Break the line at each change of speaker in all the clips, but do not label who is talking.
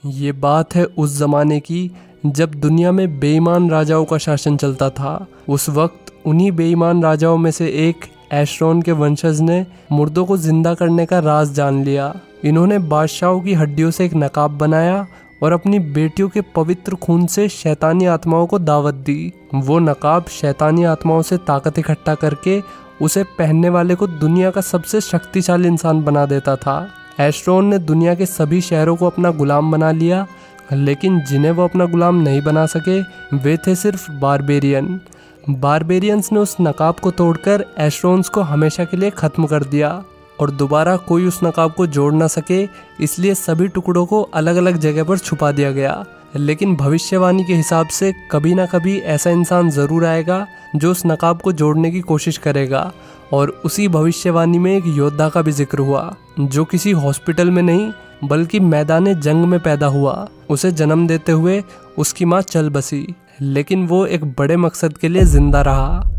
ये बात है उस ज़माने की जब दुनिया में बेईमान राजाओं का शासन चलता था। उस वक्त उन्हीं बेईमान राजाओं में से एक एशरोन के वंशज ने मुर्दों को जिंदा करने का राज जान लिया। इन्होंने बादशाहों की हड्डियों से एक नकाब बनाया और अपनी बेटियों के पवित्र खून से शैतानी आत्माओं को दावत दी। वो नकाब शैतानी आत्माओं से ताकत इकट्ठा करके उसे पहनने वाले को दुनिया का सबसे शक्तिशाली इंसान बना देता था। एशरोन ने दुनिया के सभी शहरों को अपना गुलाम बना लिया, लेकिन जिन्हें वो अपना गुलाम नहीं बना सके वे थे सिर्फ बारबेरियन। बारबेरियंस ने उस नकाब को तोड़कर एशरोन्स को हमेशा के लिए ख़त्म कर दिया और दोबारा कोई उस नकाब को जोड़ ना सके, इसलिए सभी टुकड़ों को अलग अलग जगह पर छुपा दिया गया। लेकिन भविष्यवाणी के हिसाब से कभी ना कभी ऐसा इंसान ज़रूर आएगा जो उस नकाब को जोड़ने की कोशिश करेगा। और उसी भविष्यवाणी में एक योद्धा का भी जिक्र हुआ जो किसी हॉस्पिटल में नहीं बल्कि मैदान जंग में पैदा हुआ। उसे जन्म देते हुए उसकी माँ चल बसी, लेकिन वो एक बड़े मकसद के लिए जिंदा रहा।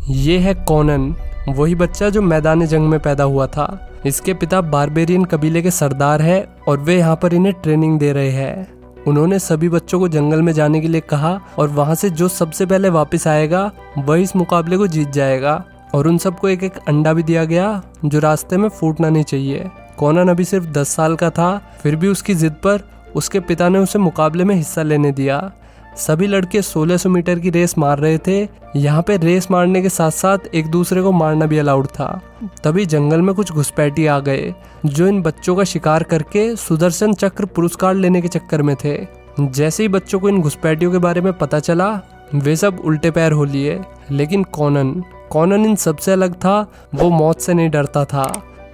ये है कॉनन, वही बच्चा जो मैदान जंग में पैदा हुआ था। इसके पिता बारबेरियन कबीले के सरदार है और वे यहाँ पर इन्हें ट्रेनिंग दे रहे हैं। उन्होंने सभी बच्चों को जंगल में जाने के लिए कहा और वहाँ से जो सबसे पहले वापस आएगा वही इस मुकाबले को जीत जाएगा। और उन सबको एक एक अंडा भी दिया गया जो रास्ते में फूटना नहीं चाहिए। कॉनन अभी सिर्फ 10 साल का था, फिर भी उसकी जिद पर उसके पिता ने उसे मुकाबले में हिस्सा लेने दिया। सभी लड़के 1600 मीटर की रेस मार रहे थे। यहाँ पे रेस मारने के साथ साथ एक दूसरे को मारना भी अलाउड था। तभी जंगल में कुछ घुसपैठी आ गए जो इन बच्चों का शिकार करके सुदर्शन चक्र पुरस्कार लेने के चक्कर में थे। जैसे ही बच्चों को इन घुसपैठियों के बारे में पता चला वे सब उल्टे पैर हो लिए। लेकिन कॉनन इन सबसे अलग था। वो मौत से नहीं डरता था,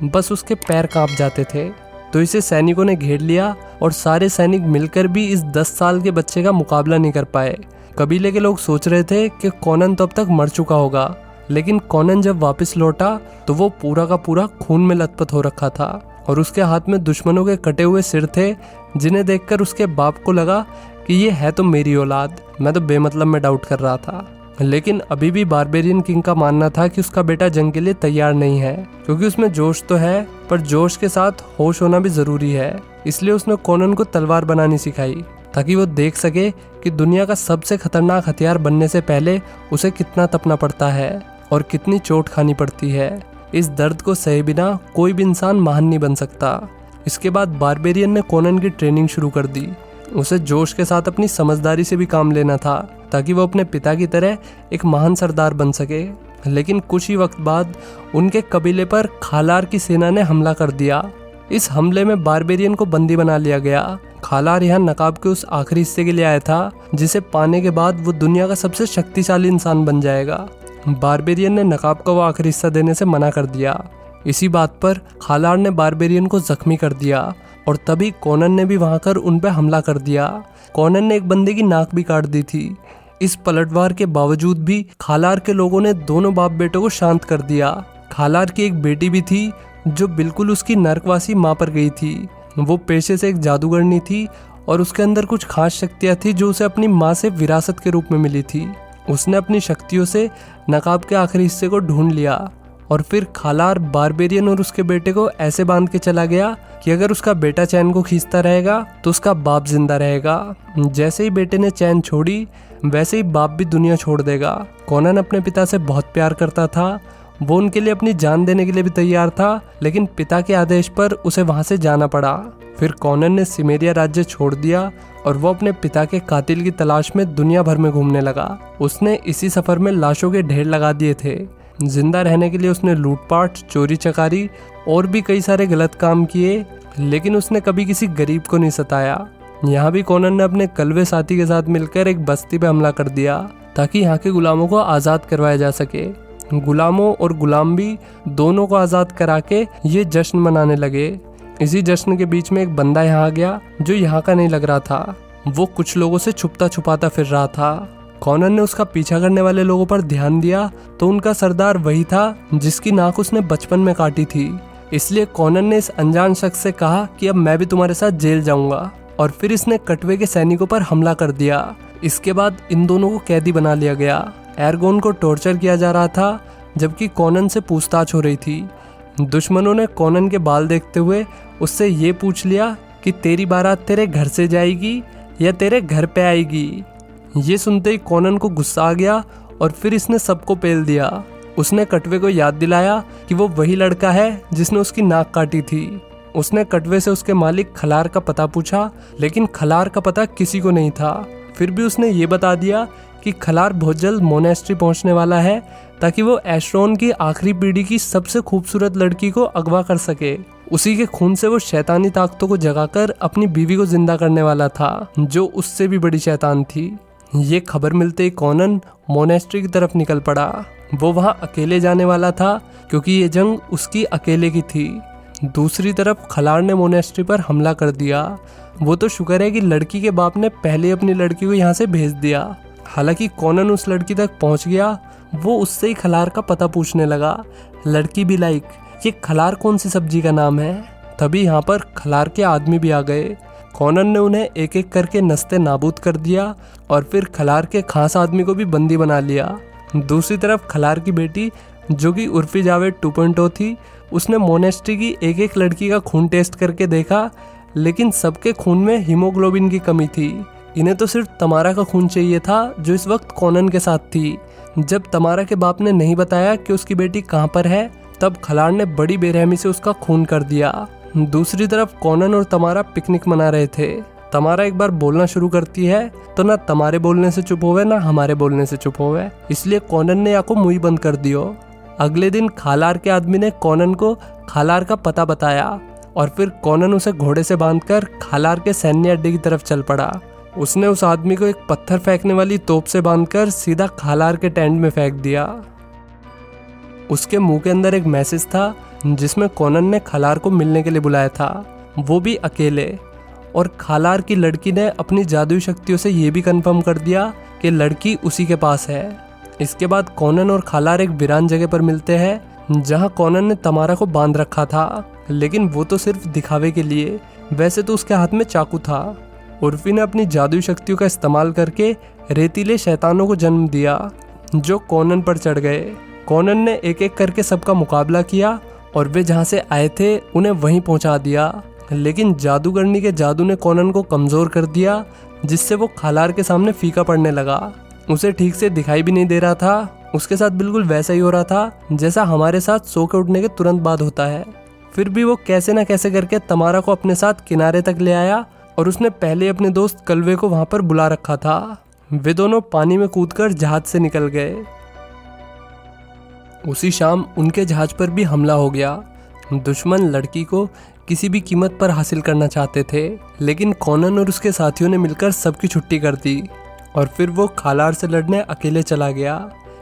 बस उसके पैर कांप जाते थे। तो इसे सैनिकों ने घेर लिया और सारे सैनिक मिलकर भी इस 10 साल के बच्चे का मुकाबला नहीं कर पाए। कबीले के लोग सोच रहे थे कि कॉनन तो अब तक मर चुका होगा, लेकिन कॉनन जब वापस लौटा तो वो पूरा का पूरा खून में लथपथ हो रखा था और उसके हाथ में दुश्मनों के कटे हुए सिर थे, जिन्हें देखकर उसके बाप को लगा कि ये है तो मेरी औलाद। मैं तो बेमतलब में डाउट कर रहा था। लेकिन अभी भी बारबेरियन किंग का मानना था कि उसका बेटा जंग के लिए तैयार नहीं है, क्योंकि उसमें जोश तो है पर जोश के साथ होश होना भी जरूरी है। इसलिए उसने कॉनन को तलवार बनानी सिखाई ताकि वो देख सके कि दुनिया का सबसे खतरनाक हथियार बनने से पहले उसे कितना तपना पड़ता है और कितनी चोट खानी पड़ती है। इस दर्द को सहे बिना कोई भी इंसान महान नहीं बन सकता। इसके बाद बारबेरियन ने कॉनन की ट्रेनिंग शुरू कर दी। उसे जोश के साथ अपनी समझदारी से भी काम लेना था ताकि वो अपने पिता की तरह एक महान सरदार बन सके। लेकिन कुछ ही वक्त बाद उनके कबीले पर खालार की सेना ने हमला कर दिया। इस हमले में बारबेरियन को बंदी बना लिया गया। खालार यहाँ नकाब के उस आखिरी हिस्से के लिए आया था जिसे पाने के बाद वो दुनिया का सबसे शक्तिशाली इंसान बन जाएगा। बारबेरियन ने नकाब का वो आखिरी हिस्सा देने से मना कर दिया। इसी बात पर खालार ने बारबेरियन को जख्मी कर दिया और तभी कॉनन ने भी वहां कर उन पर हमला कर दिया। कॉनन ने एक बंदे की नाक भी काट दी थी। इस पलटवार के बावजूद भी खालार के लोगों ने दोनों बाप बेटों को शांत कर दिया। खालार की एक बेटी भी थी जो बिल्कुल उसकी नरकवासी माँ पर गई थी। वो पेशे से एक जादूगरनी थी और उसके अंदर कुछ खास शक्तियाँ थी जो उसे अपनी माँ से विरासत के रूप में मिली थी। उसने अपनी शक्तियों से नकाब के आखिरी हिस्से को ढूंढ लिया और फिर खालार बारबेरियन और उसके बेटे को ऐसे बांध के चला गया कि अगर उसका बेटा चैन को खींचता रहेगा तो उसका बाप जिंदा रहेगा। जैसे ही बेटे ने चैन छोड़ी वैसे ही बाप भी दुनिया छोड़ देगा। कॉनन अपने पिता से बहुत प्यार करता था। वो उनके लिए अपनी जान देने के लिए भी तैयार था, लेकिन पिता के आदेश पर उसे वहां से जाना पड़ा। फिर कॉनन ने सिमेरिया राज्य छोड़ दिया और वो अपने पिता के कातिल की तलाश में दुनिया भर में घूमने लगा। उसने इसी सफर में लाशों के ढेर लगा दिए थे। जिंदा रहने के लिए उसने लूटपाट, चोरी चकारी और भी कई सारे गलत काम किए, लेकिन उसने कभी किसी गरीब को नहीं सताया। यहाँ भी कॉनन ने अपने कलवे साथी के साथ मिलकर एक बस्ती पे हमला कर दिया ताकि यहाँ के गुलामों को आज़ाद करवाया जा सके। गुलामों और गुलाम भी दोनों को आज़ाद करा के ये जश्न मनाने लगे। इसी जश्न के बीच में एक बंदा यहाँ आ गया जो यहाँ का नहीं लग रहा था। वो कुछ लोगों से छुपता छुपाता फिर रहा था। कॉनन ने उसका पीछा करने वाले लोगों पर ध्यान दिया तो उनका सरदार वही था जिसकी नाक उसने बचपन में काटी थी। इसलिए कॉनन ने इस अनजान शख्स से कहा कि अब मैं भी तुम्हारे साथ जेल जाऊंगा, और फिर इसने कटवे के सैनिकों पर हमला कर दिया। इसके बाद इन दोनों को कैदी बना लिया गया। एरगोन को टॉर्चर किया जा रहा था जबकि कॉनन से पूछताछ हो रही थी। दुश्मनों ने कॉनन के बाल देखते हुए उससे ये पूछ लिया कि तेरी बारात तेरे घर से जाएगी या तेरे घर पे आएगी। ये सुनते ही कॉनन को गुस्सा आ गया और फिर इसने सबको पेल दिया। उसने कटवे को याद दिलाया कि वो वही लड़का है जिसने उसकी नाक काटी थी। उसने कटवे से उसके मालिक खलार का पता पूछा, लेकिन खलार का पता किसी को नहीं था। फिर भी उसने ये बता दिया कि खलार बहुत जल्द मोनेस्ट्री पहुंचने वाला है ताकि वो एशरोन की आखिरी पीढ़ी की सबसे खूबसूरत लड़की को अगवा कर सके। उसी के खून से वो शैतानी ताकतों को जगाकर अपनी बीवी को जिंदा करने वाला था, जो उससे भी बड़ी शैतान थी। ये खबर मिलते ही कॉनन मोनेस्ट्री की तरफ निकल पड़ा। वो वहाँ अकेले जाने वाला था क्योंकि ये जंग उसकी अकेले की थी। दूसरी तरफ खलार ने मोनेस्ट्री पर हमला कर दिया। वो तो शुक्र है कि लड़की के बाप ने पहले अपनी लड़की को यहाँ से भेज दिया। हालांकि कॉनन उस लड़की तक पहुँच गया। वो उससे ही खलार का पता पूछने लगा। लड़की भी लाइक, ये खलार कौन सी सब्जी का नाम है? तभी यहाँ पर खलार के आदमी भी आ गए। कॉनन ने उन्हें एक एक करके नस्ते नाबूद कर दिया और फिर खलार के खास आदमी को भी बंदी बना लिया। दूसरी तरफ खलार की बेटी, जो कि उर्फी जावेद 2.0 थी, उसने मोनेस्ट्री की एक एक लड़की का खून टेस्ट करके देखा, लेकिन सबके खून में हीमोग्लोबिन की कमी थी। इन्हें तो सिर्फ तमारा का खून चाहिए था, जो इस वक्त कॉनन के साथ थी। जब तमारा के बाप ने नहीं बताया कि उसकी बेटी कहाँ पर है, तब खलार ने बड़ी बेरहमी से उसका खून कर दिया। दूसरी तरफ कॉनन और तमारा पिकनिक मना रहे थे। तमारा एक बार बोलना शुरू करती है तो ना तमारे बोलने से चुप होवे ना हमारे बोलने से चुप होवे, इसलिए कॉनन ने या को मुंह बंद कर दियो। अगले दिन खालार के आदमी ने कॉनन को खालार का पता बताया और फिर कॉनन उसे घोड़े से बांधकर खालार के सैन्य अड्डे की तरफ चल पड़ा। उसने उस आदमी को एक पत्थर फेंकने वाली तोप से बांधकर सीधा खालार के टेंट में फेंक दिया। उसके मुंह के अंदर एक मैसेज था जिसमें कॉनन ने खालार को मिलने के लिए बुलाया था, वो भी अकेले। और खालार की लड़की ने अपनी जादुई शक्तियों से ये भी कंफर्म कर दिया कि लड़की उसी के पास है। इसके बाद कॉनन और खालार एक वीरान जगह पर मिलते हैं जहां कॉनन ने तमारा को बांध रखा था, लेकिन वो तो सिर्फ दिखावे के लिए। वैसे तो उसके हाथ में चाकू था। उर्फी ने अपनी जादुई शक्तियों का इस्तेमाल करके रेतीले शैतानों को जन्म दिया जो कॉनन पर चढ़ गए। कॉनन ने एक एक करके सबका मुकाबला किया और वे जहाँ से आए थे उन्हें वहीं पहुँचा दिया, लेकिन जादूगरनी के जादू ने कॉनन को कमज़ोर कर दिया, जिससे वो खालार के सामने फीका पड़ने लगा। उसे ठीक से दिखाई भी नहीं दे रहा था। उसके साथ बिल्कुल वैसा ही हो रहा था जैसा हमारे साथ सो के उठने के तुरंत बाद होता है। फिर भी वो कैसे न कैसे करके तमारा को अपने साथ किनारे तक ले आया और उसने पहले अपने दोस्त कलवे को वहाँ पर बुला रखा था। वे दोनों पानी में कूदकर जहाज से निकल गए। उसी शाम उनके जहाज पर भी हमला हो गया। दुश्मन लड़की को किसी भी कीमत पर हासिल करना चाहते थे, लेकिन कॉनन और उसके साथियों ने मिलकर सबकी छुट्टी कर दी और फिर वो खालार से लड़ने अकेले चला गया।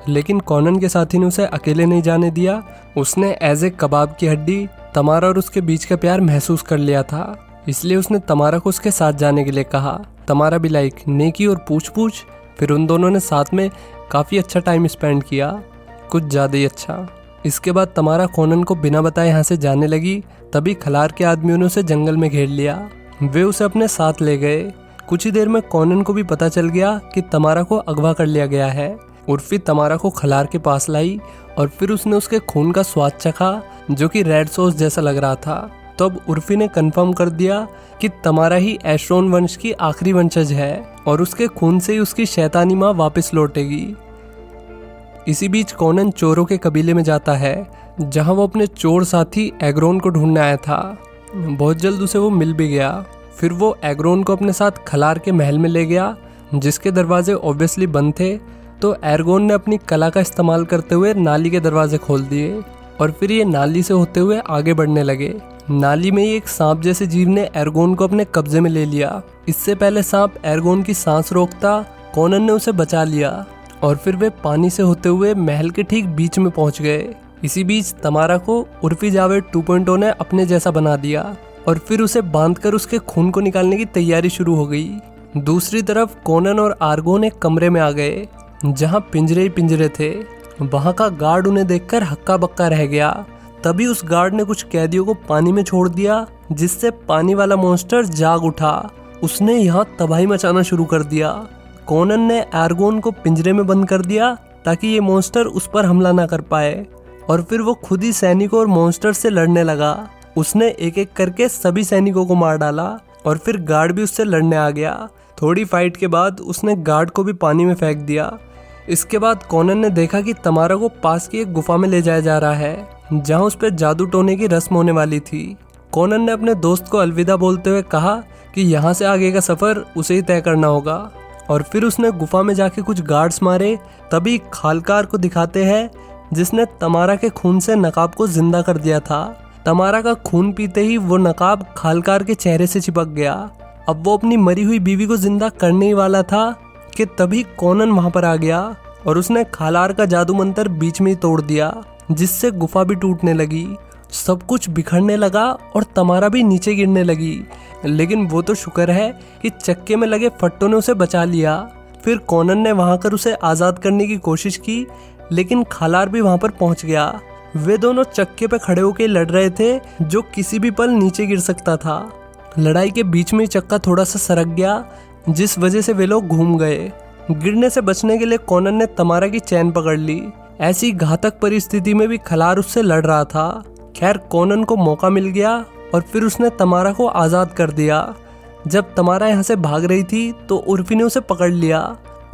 लेकिन कॉनन के साथी ने उसे अकेले नहीं जाने दिया। उसने एज ए कबाब की हड्डी तमारा और उसके बीच का प्यार महसूस कर लिया था, इसलिए उसने तमारा को उसके साथ जाने के लिए कहा। तमारा भी लाइक नेकी और पूछ पूछ। फिर उन दोनों ने साथ में काफ़ी अच्छा टाइम स्पेंड किया, कुछ ज़्यादा ही अच्छा। इसके बाद तमारा कॉनन को बिना बताए यहाँ से जाने लगी। तभी खलार के आदमियों ने उसे जंगल में घेर लिया। वे उसे अपने साथ ले गए। कुछ ही देर में कॉनन को भी पता चल गया कि तमारा को अगवा कर लिया गया है। उर्फी तमारा को खलार के पास लाई और फिर उसने उसके खून का स्वाद चखा, जो कि रेड सॉस जैसा लग रहा था। तो अब उर्फी ने कंफर्म कर दिया कि तमारा ही एशरोन वंश की आखिरी वंशज है और उसके खून से ही उसकी शैतानी माँ वापस लौटेगी। इसी बीच कॉनन चोरों के कबीले में जाता है, जहां वो अपने चोर साथी एग्रोन को ढूंढने आया था। बहुत जल्द उसे वो मिल भी गया। फिर वो एग्रोन को अपने साथ खलार के महल में ले गया, जिसके दरवाजे ऑब्वियसली बंद थे। तो एर्गोन ने अपनी कला का इस्तेमाल करते हुए नाली के दरवाजे खोल दिए और फिर ये नाली से होते हुए आगे बढ़ने लगे। नाली में ही एक सांप जैसे जीव ने एर्गोन को अपने कब्जे में ले लिया। इससे पहले सांप एर्गोन की सांस रोकता, कॉनन ने उसे बचा लिया और फिर वे पानी से होते हुए महल के ठीक बीच में पहुंच गए। इसी बीच तमारा को उर्फी जावेद 2.0 ने अपने जैसा बना दिया और फिर उसे बांधकर उसके खून को निकालने की तैयारी शुरू हो गई। दूसरी तरफ कॉनन और आर्गोन एक कमरे में आ गए जहां पिंजरे ही पिंजरे थे। वहां का गार्ड उन्हें देखकर हक्का बक्का रह गया। तभी उस गार्ड ने कुछ कैदियों को पानी में छोड़ दिया, जिससे पानी वाला मॉन्स्टर जाग उठा। उसने यहाँ तबाही मचाना शुरू कर दिया। कॉनन ने एर्गोन को पिंजरे में बंद कर दिया ताकि ये मॉन्स्टर उस पर हमला ना कर पाए और फिर वो खुद ही सैनिकों और मॉन्स्टर से लड़ने लगा। उसने एक एक करके सभी सैनिकों को मार डाला और फिर गार्ड भी उससे लड़ने आ गया। थोड़ी फाइट के बाद उसने गार्ड को भी पानी में फेंक दिया। इसके बाद कॉनन ने देखा कि तमारा को पास की एक गुफा में ले जाया जा रहा है, जहां उस पर जादू टोने की रस्म होने वाली थी। कॉनन ने अपने दोस्त को अलविदा बोलते हुए कहा कि यहाँ से आगे का सफर उसे ही तय करना होगा। और फिर उसने गुफा में जाके कुछ गार्ड्स मारे। तभी खालकार को दिखाते हैं, जिसने तमारा के खून से नकाब को जिंदा कर दिया था। तमारा का खून पीते ही वो नकाब खालकार के चेहरे से चिपक गया। अब वो अपनी मरी हुई बीवी को जिंदा करने ही वाला था कि तभी कॉनन वहां पर आ गया और उसने खालार का जादू मंत्र बीच में ही तोड़ दिया, जिससे गुफा भी टूटने लगी। सब कुछ बिखरने लगा और तमारा भी नीचे गिरने लगी। लेकिन वो तो शुक्र है कि चक्के में लगे फट्टों ने उसे बचा लिया। फिर कॉनन ने वहां कर उसे आज़ाद करने की कोशिश की, लेकिन खालार भी वहां पर पहुंच गया। वे दोनों चक्के पे खड़े होकर लड़ रहे थे, जो किसी भी पल नीचे गिर सकता था। लड़ाई के बीच में चक्का थोड़ा सा सरक गया, जिस वजह से वे लोग घूम गए। गिरने से बचने के लिए कॉनन ने तमारा की चैन पकड़ ली। ऐसी घातक परिस्थिति में भी खालार उससे लड़ रहा था। खैर, कॉनन को मौका मिल गया और फिर उसने तमारा को आज़ाद कर दिया। जब तमारा यहाँ से भाग रही थी तो उर्फी ने उसे पकड़ लिया।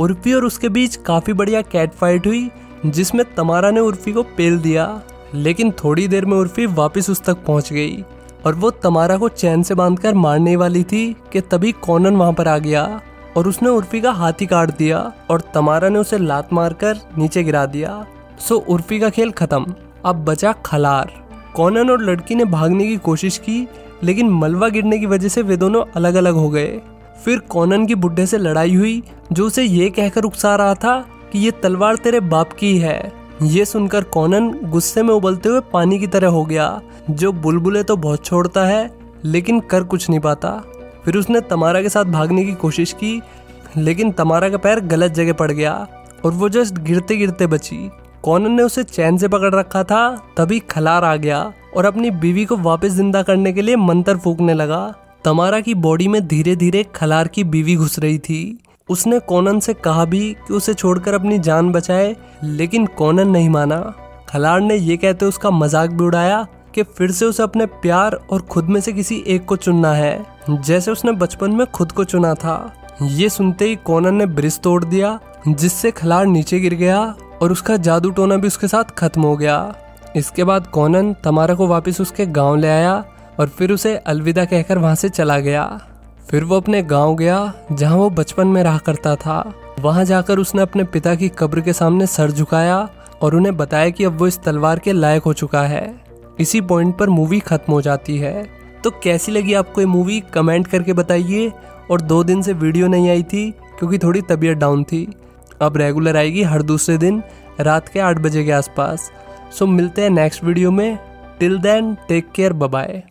उर्फी और उसके बीच काफ़ी बढ़िया कैट फाइट हुई, जिसमें तमारा ने उर्फी को पेल दिया। लेकिन थोड़ी देर में उर्फी वापस उस तक पहुंच गई और वो तमारा को चैन से बांधकर मारने वाली थी कि तभी कॉनन वहां पर आ गया और उसने उर्फी का हाथ ही काट दिया और तमारा ने उसे लात मारकर नीचे गिरा दिया। सो उर्फी का खेल खत्म। अब बचा खालार। कॉनन और लड़की ने भागने की कोशिश की, लेकिन मलबा गिरने की वजह से वे दोनों अलग अलग हो गए। फिर कॉनन की बुड्ढे से लड़ाई हुई, जो उसे ये कहकर उकसा रहा था कि ये तलवार तेरे बाप की है। ये सुनकर कॉनन गुस्से में उबलते हुए पानी की तरह हो गया, जो बुलबुले तो बहुत छोड़ता है लेकिन कर कुछ नहीं पाता। फिर उसने तमारा के साथ भागने की कोशिश की, लेकिन तमारा का पैर गलत जगह पड़ गया और वो जस्ट गिरते गिरते बची। कॉनन ने उसे चैन से पकड़ रखा था, तभी खालार आ गया और अपनी बीवी को वापस जिंदा करने के लिए मंत्र फूंकने लगा। तमारा की बॉडी में धीरे धीरे खालार की बीवी घुस रही थी। उसने कॉनन से कहा भी कि उसे छोड़कर अपनी जान बचाए, लेकिन कॉनन नहीं माना। खालार ने ये कहते उसका मजाक भी उड़ाया कि फिर से उसे अपने प्यार और खुद में से किसी एक को चुनना है, जैसे उसने बचपन में खुद को चुना था। ये सुनते ही कॉनन ने ब्रिज तोड़ दिया, जिससे खालार नीचे गिर गया और उसका जादू टोना भी उसके साथ खत्म हो गया। इसके बाद कॉनन तमारा को वापस उसके गांव ले आया और फिर उसे अलविदा कहकर वहां से चला गया। फिर वो अपने गांव गया, जहां वो बचपन में रहा करता था। वहां जाकर उसने अपने पिता की कब्र के सामने सर झुकाया और उन्हें बताया कि अब वो इस तलवार के लायक हो चुका है। इसी पॉइंट पर मूवी खत्म हो जाती है। तो कैसी लगी आपको ये मूवी, कमेंट करके बताइए। और 2 दिन से वीडियो नहीं आई थी क्योंकि थोड़ी तबीयत डाउन थी। अब रेगुलर आएगी हर दूसरे दिन रात के 8 बजे के आसपास। सो मिलते हैं नेक्स्ट वीडियो में। Till then take care, bye bye.